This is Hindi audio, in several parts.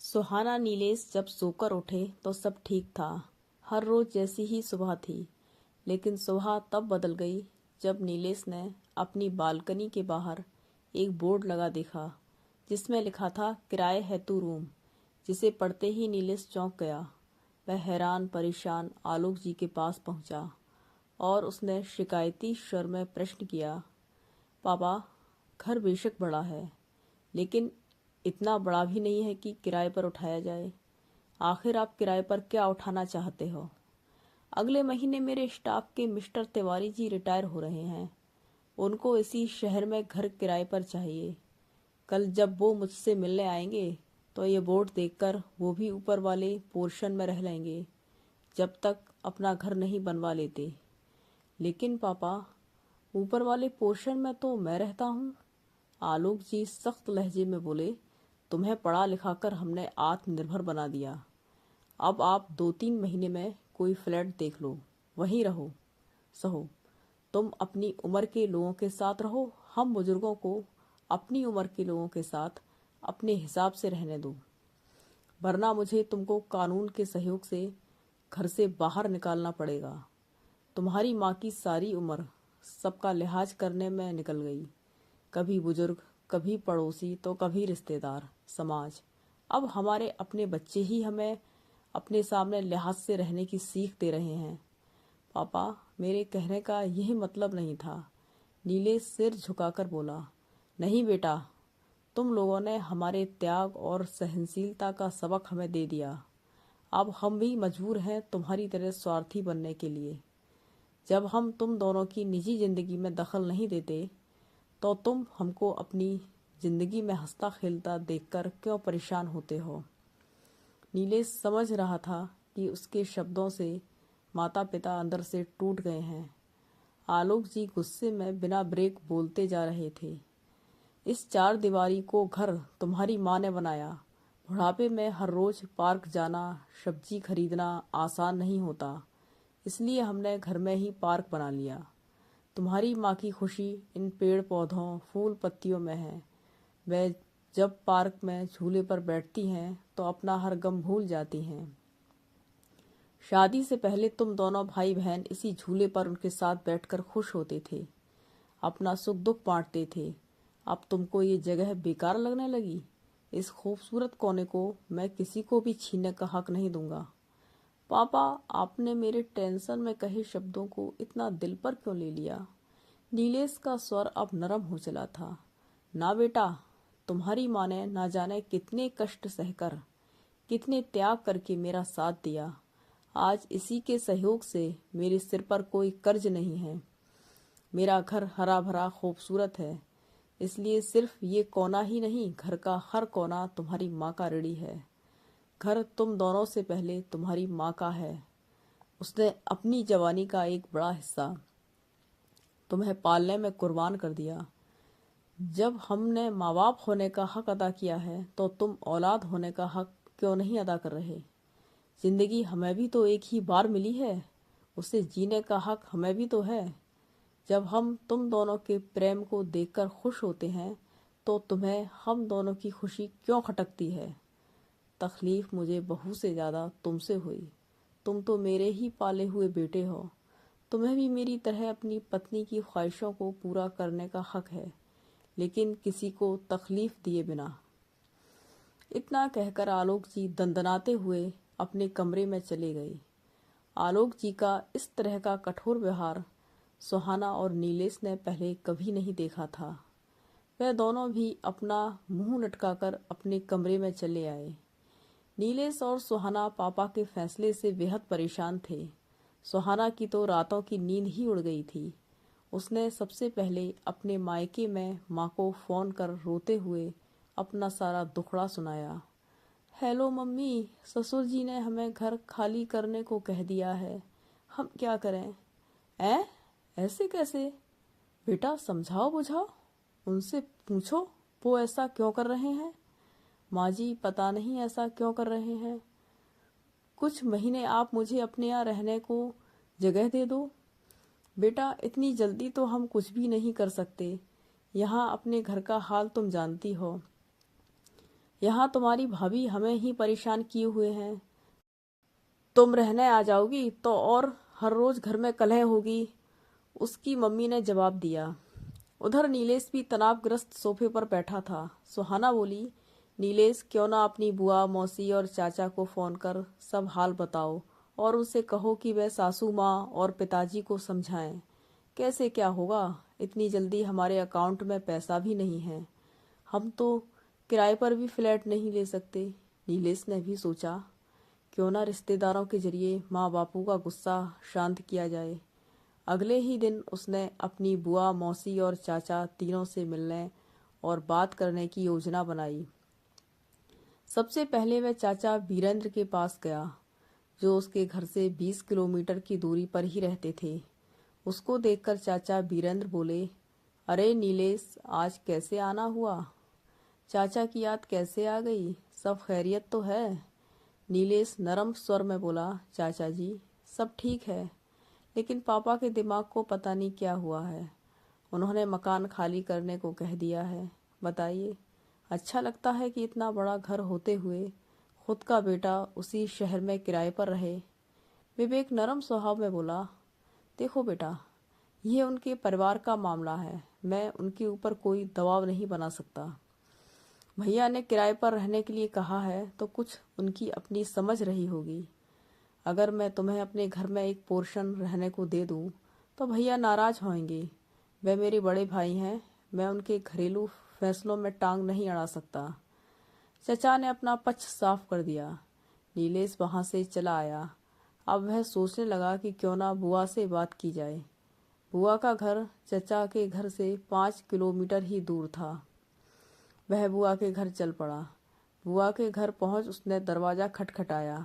सुहाना नीलेश जब सोकर उठे तो सब ठीक था। हर रोज जैसी ही सुबह थी, लेकिन सुबह तब बदल गई जब नीलेश ने अपनी बालकनी के बाहर एक बोर्ड लगा देखा जिसमें लिखा था किराए हेतु रूम। जिसे पढ़ते ही नीलेश चौंक गया। वह हैरान परेशान आलोक जी के पास पहुंचा और उसने शिकायती स्वर में प्रश्न किया, पापा, घर बेशक बड़ा है, लेकिन इतना बड़ा भी नहीं है कि किराए पर उठाया जाए। आखिर आप किराए पर क्या उठाना चाहते हो? अगले महीने मेरे स्टाफ के मिस्टर तिवारी जी रिटायर हो रहे हैं। उनको इसी शहर में घर किराए पर चाहिए। कल जब वो मुझसे मिलने आएंगे तो ये बोर्ड देखकर वो भी ऊपर वाले पोर्शन में रह लेंगे, जब तक अपना घर नहीं बनवा लेते। लेकिन पापा, ऊपर वाले पोर्शन में तो मैं रहता हूँ। आलोक जी सख्त लहजे में बोले, तुम्हें पढ़ा लिखा कर हमने आत्मनिर्भर बना दिया। अब आप 2-3 महीने में कोई फ्लैट देख लो, वहीं रहो सहो। तुम अपनी उम्र के लोगों के साथ रहो, हम बुजुर्गों को अपनी उम्र के लोगों के साथ अपने हिसाब से रहने दो, वरना मुझे तुमको कानून के सहयोग से घर से बाहर निकालना पड़ेगा। तुम्हारी माँ की सारी उम्र सबका लिहाज करने में निकल गई, कभी बुजुर्ग, कभी पड़ोसी, तो कभी रिश्तेदार, समाज। अब हमारे अपने बच्चे ही हमें अपने सामने लिहाज से रहने की सीख दे रहे हैं। पापा, मेरे कहने का यही मतलब नहीं था। नीलेश सिर झुकाकर बोला, नहीं बेटा, तुम लोगों ने हमारे त्याग और सहनशीलता का सबक हमें दे दिया। अब हम भी मजबूर हैं तुम्हारी तरह स्वार्थी बनने के लिए। जब हम तुम दोनों की निजी जिंदगी में दखल नहीं देते तो तुम हमको अपनी जिंदगी में हंसता खेलता देखकर क्यों परेशान होते हो? नीलेश समझ रहा था कि उसके शब्दों से माता पिता अंदर से टूट गए हैं। आलोक जी गुस्से में बिना ब्रेक बोलते जा रहे थे, इस 4 दीवारी को घर तुम्हारी माँ ने बनाया। बुढ़ापे में हर रोज पार्क जाना, सब्जी खरीदना आसान नहीं होता, इसलिए हमने घर में ही पार्क बना लिया। तुम्हारी माँ की खुशी इन पेड़ पौधों, फूल पत्तियों में है। वह जब पार्क में झूले पर बैठती हैं तो अपना हर गम भूल जाती हैं। शादी से पहले तुम दोनों भाई बहन इसी झूले पर उनके साथ बैठकर खुश होते थे, अपना सुख दुख बांटते थे। अब तुमको ये जगह बेकार लगने लगी। इस खूबसूरत कोने को मैं किसी को भी छीनने का हक नहीं दूंगा। पापा, आपने मेरे टेंशन में कहे शब्दों को इतना दिल पर क्यों ले लिया? नीलेश का स्वर अब नरम हो चला था। ना बेटा, तुम्हारी माँ ने ना जाने कितने कष्ट सहकर, कितने त्याग करके मेरा साथ दिया। आज इसी के सहयोग से मेरे सिर पर कोई कर्ज नहीं है। मेरा घर हरा भरा खूबसूरत है, इसलिए सिर्फ ये कोना ही नहीं, घर का हर कोना तुम्हारी माँ का ऋणी है। घर तुम दोनों से पहले तुम्हारी माँ का है। उसने अपनी जवानी का एक बड़ा हिस्सा तुम्हें पालने में कुर्बान कर दिया। जब हमने माँ बाप होने का हक अदा किया है तो तुम औलाद होने का हक क्यों नहीं अदा कर रहे? जिंदगी हमें भी तो एक ही बार मिली है, उसे जीने का हक हमें भी तो है। जब हम तुम दोनों के प्रेम को देखकर खुश होते हैं तो तुम्हें हम दोनों की खुशी क्यों खटकती है? तकलीफ मुझे बहू से ज़्यादा तुमसे हुई। तुम तो मेरे ही पाले हुए बेटे हो। तुम्हें भी मेरी तरह अपनी पत्नी की ख्वाहिशों को पूरा करने का हक है, लेकिन किसी को तकलीफ दिए बिना। इतना कहकर आलोक जी दंदनाते हुए अपने कमरे में चले गए। आलोक जी का इस तरह का कठोर व्यवहार सुहाना और नीलेश ने पहले कभी नहीं देखा था। वह दोनों भी अपना मुंह लटकाकर अपने कमरे में चले आए। नीलेश और सुहाना पापा के फैसले से बेहद परेशान थे। सुहाना की तो रातों की नींद ही उड़ गई थी। उसने सबसे पहले अपने मायके में माँ को फ़ोन कर रोते हुए अपना सारा दुखड़ा सुनाया। हेलो मम्मी, ससुर जी ने हमें घर खाली करने को कह दिया है, हम क्या करें? ऐसे कैसे? बेटा समझाओ बुझाओ, उनसे पूछो वो ऐसा क्यों कर रहे हैं। माँ जी, पता नहीं ऐसा क्यों कर रहे हैं। कुछ महीने आप मुझे अपने यहाँ रहने को जगह दे दो। बेटा, इतनी जल्दी तो हम कुछ भी नहीं कर सकते। यहाँ अपने घर का हाल तुम जानती हो। यहाँ तुम्हारी भाभी हमें ही परेशान किए हुए हैं। तुम रहने आ जाओगी तो और हर रोज घर में कलह होगी, उसकी मम्मी ने जवाब दिया। उधर नीलेश भी तनावग्रस्त सोफे पर बैठा था। सुहाना बोली, नीलेश, क्यों ना अपनी बुआ, मौसी और चाचा को फोन कर सब हाल बताओ और उनसे कहो कि वे सासू माँ और पिताजी को समझाएं। कैसे क्या होगा, इतनी जल्दी हमारे अकाउंट में पैसा भी नहीं है। हम तो किराए पर भी फ्लैट नहीं ले सकते। नीलेश ने भी सोचा, क्यों ना रिश्तेदारों के जरिए माँ बापू का गुस्सा शांत किया जाए। अगले ही दिन उसने अपनी बुआ, मौसी और चाचा तीनों से मिलने और बात करने की योजना बनाई। सबसे पहले वह चाचा वीरेंद्र के पास गया, जो उसके घर से 20 किलोमीटर की दूरी पर ही रहते थे। उसको देखकर चाचा वीरेंद्र बोले, अरे नीलेश, आज कैसे आना हुआ? चाचा की याद कैसे आ गई? सब खैरियत तो है? नीलेश नरम स्वर में बोला, चाचा जी, सब ठीक है, लेकिन पापा के दिमाग को पता नहीं क्या हुआ है। उन्होंने मकान खाली करने को कह दिया है। बताइए, अच्छा लगता है कि इतना बड़ा घर होते हुए खुद का बेटा उसी शहर में किराए पर रहे? विवेक नरम स्वभाव में बोला, देखो बेटा, यह उनके परिवार का मामला है, मैं उनके ऊपर कोई दबाव नहीं बना सकता। भैया ने किराए पर रहने के लिए कहा है तो कुछ उनकी अपनी समझ रही होगी। अगर मैं तुम्हें अपने घर में एक पोर्शन रहने को दे दूं तो भैया नाराज होंगे। वे मेरे बड़े भाई हैं, मैं उनके घरेलू फैसलों में टांग नहीं अड़ा सकता। चचा ने अपना पक्ष साफ कर दिया। नीलेश वहां से चला आया। अब वह सोचने लगा कि क्यों ना बुआ से बात की जाए। बुआ का घर चचा के घर से 5 किलोमीटर ही दूर था। वह बुआ के घर चल पड़ा। बुआ के घर पहुंच उसने दरवाजा खटखटाया।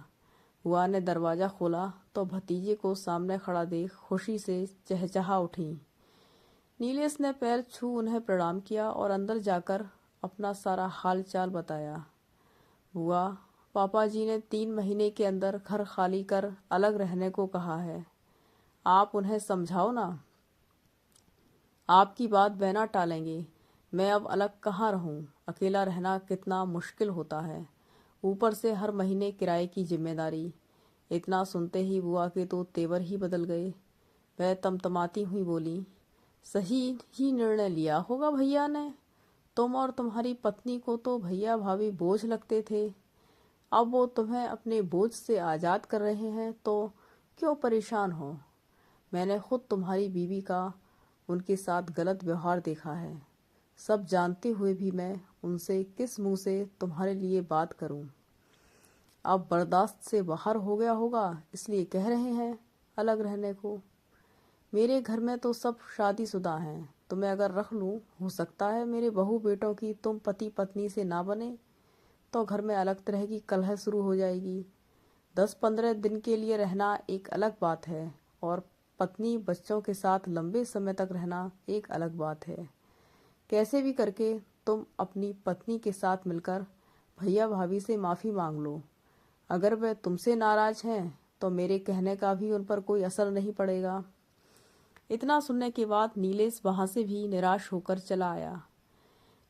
बुआ ने दरवाजा खोला तो भतीजे को सामने खड़ा देख खुशी से चहचहा उठी। नीलेश ने पैर छू उन्हें प्रणाम किया और अंदर जाकर अपना सारा हाल चाल बताया। बुआ, पापा जी ने 3 महीने के अंदर घर खाली कर अलग रहने को कहा है। आप उन्हें समझाओ ना। आपकी बात वे ना टालेंगे। मैं अब अलग कहाँ रहूं? अकेला रहना कितना मुश्किल होता है, ऊपर से हर महीने किराए की जिम्मेदारी। इतना सुनते ही बुआ के तो तेवर ही बदल गए। वह तमतमाती हुई बोली, सही ही निर्णय लिया होगा भैया ने। तुम और तुम्हारी पत्नी को तो भैया भाभी बोझ लगते थे, अब वो तुम्हें अपने बोझ से आज़ाद कर रहे हैं तो क्यों परेशान हो? मैंने खुद तुम्हारी बीवी का उनके साथ गलत व्यवहार देखा है। सब जानते हुए भी मैं उनसे किस मुंह से तुम्हारे लिए बात करूं? अब बर्दाश्त से बाहर हो गया होगा, इसलिए कह रहे हैं अलग रहने को। मेरे घर में तो सब शादीशुदा हैं, तुम्हें अगर रख लूं, हो सकता है मेरे बहू बेटों की तुम पति पत्नी से ना बने तो घर में अलग तरह की कलह शुरू हो जाएगी। 10-15 दिन के लिए रहना एक अलग बात है और पत्नी बच्चों के साथ लंबे समय तक रहना एक अलग बात है। कैसे भी करके तुम अपनी पत्नी के साथ मिलकर भैया भाभी से माफ़ी मांग लो। अगर वे तुमसे नाराज हैं तो मेरे कहने का भी उन पर कोई असर नहीं पड़ेगा। इतना सुनने के बाद नीलेश वहां से भी निराश होकर चला आया।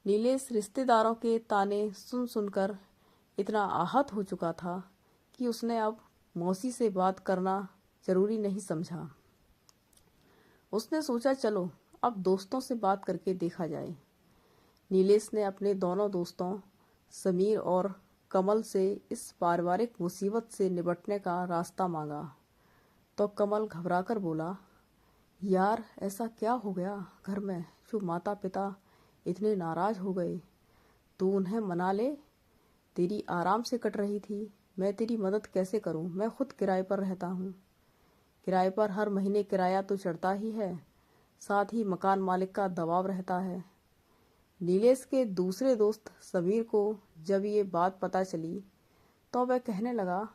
नीलेश रिश्तेदारों के ताने सुन सुनकर इतना आहत हो चुका था कि उसने अब मौसी से बात करना जरूरी नहीं समझा। उसने सोचा, चलो अब दोस्तों से बात करके देखा जाए। नीलेश ने अपने दोनों दोस्तों समीर और कमल से इस पारिवारिक मुसीबत से निपटने का रास्ता मांगा तो कमल घबराकर बोला, यार ऐसा क्या हो गया घर में जो माता पिता इतने नाराज हो गए? तू उन्हें मना ले, तेरी आराम से कट रही थी। मैं तेरी मदद कैसे करूं? मैं खुद किराए पर रहता हूं। किराए पर हर महीने किराया तो चढ़ता ही है, साथ ही मकान मालिक का दबाव रहता है। नीलेश के दूसरे दोस्त समीर को जब ये बात पता चली तो वह कहने लगा,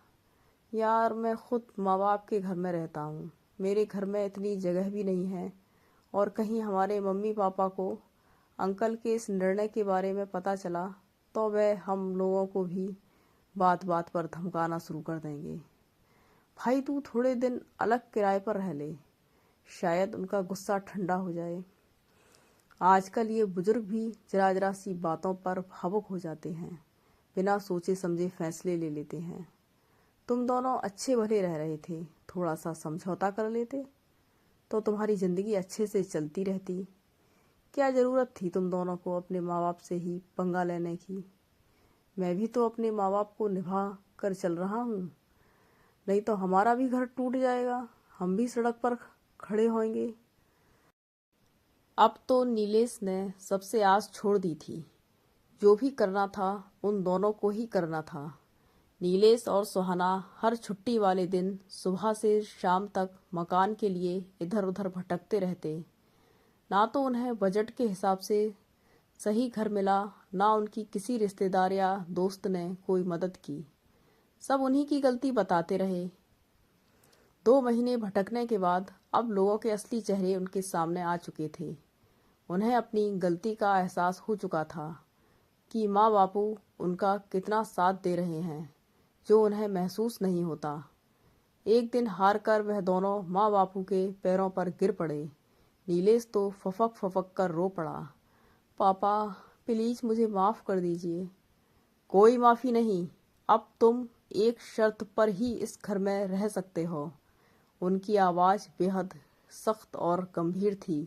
यार मैं खुद माँ बाप के घर में रहता हूँ, मेरे घर में इतनी जगह भी नहीं है, और कहीं हमारे मम्मी पापा को अंकल के इस निर्णय के बारे में पता चला तो वह हम लोगों को भी बात बात पर धमकाना शुरू कर देंगे। भाई तू थोड़े दिन अलग किराए पर रह ले, शायद उनका गुस्सा ठंडा हो जाए। आजकल ये बुजुर्ग भी जरा जरा सी बातों पर भावुक हो जाते हैं। बिना सोचे समझे फैसले ले लेते हैं। तुम दोनों अच्छे भले रह रहे थे, थोड़ा सा समझौता कर लेते तो तुम्हारी जिंदगी अच्छे से चलती रहती। क्या ज़रूरत थी तुम दोनों को अपने माँ बाप से ही पंगा लेने की? मैं भी तो अपने माँ बाप को निभा कर चल रहा हूँ, नहीं तो हमारा भी घर टूट जाएगा, हम भी सड़क पर खड़े होंगे। अब तो नीलेश ने सबसे आस छोड़ दी थी। जो भी करना था उन दोनों को ही करना था। नीलेश और सुहाना हर छुट्टी वाले दिन सुबह से शाम तक मकान के लिए इधर उधर भटकते रहते। ना तो उन्हें बजट के हिसाब से सही घर मिला, ना उनकी किसी रिश्तेदार या दोस्त ने कोई मदद की। सब उन्हीं की गलती बताते रहे। 2 महीने भटकने के बाद अब लोगों के असली चेहरे उनके सामने आ चुके थे। उन्हें अपनी गलती का एहसास हो चुका था कि माँ बापू उनका कितना साथ दे रहे हैं, जो उन्हें महसूस नहीं होता। एक दिन हार कर वह दोनों माँ बापू के पैरों पर गिर पड़े। नीलेश तो फफक फफक कर रो पड़ा। पापा प्लीज मुझे माफ़ कर दीजिए। कोई माफ़ी नहीं, अब तुम एक शर्त पर ही इस घर में रह सकते हो। उनकी आवाज़ बेहद सख्त और गंभीर थी,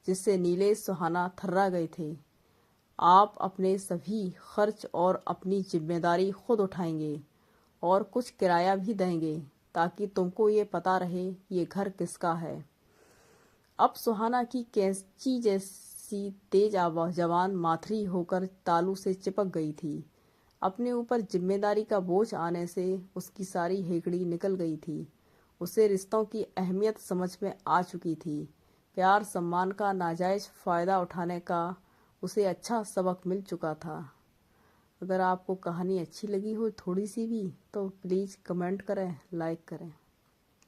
जिससे नीलेश सुहाना थर्रा गए थे। आप अपने सभी खर्च और अपनी जिम्मेदारी खुद उठाएंगे और कुछ किराया भी देंगे, ताकि तुमको ये पता रहे ये घर किसका है। अब सुहाना की कैंची जैसी तेज जवान माथरी होकर तालू से चिपक गई थी। अपने ऊपर जिम्मेदारी का बोझ आने से उसकी सारी हेकड़ी निकल गई थी। उसे रिश्तों की अहमियत समझ में आ चुकी थी। प्यार सम्मान का नाजायज फ़ायदा उठाने का उसे अच्छा सबक मिल चुका था। अगर आपको कहानी अच्छी लगी हो थोड़ी सी भी, तो प्लीज़ कमेंट करें, लाइक करें।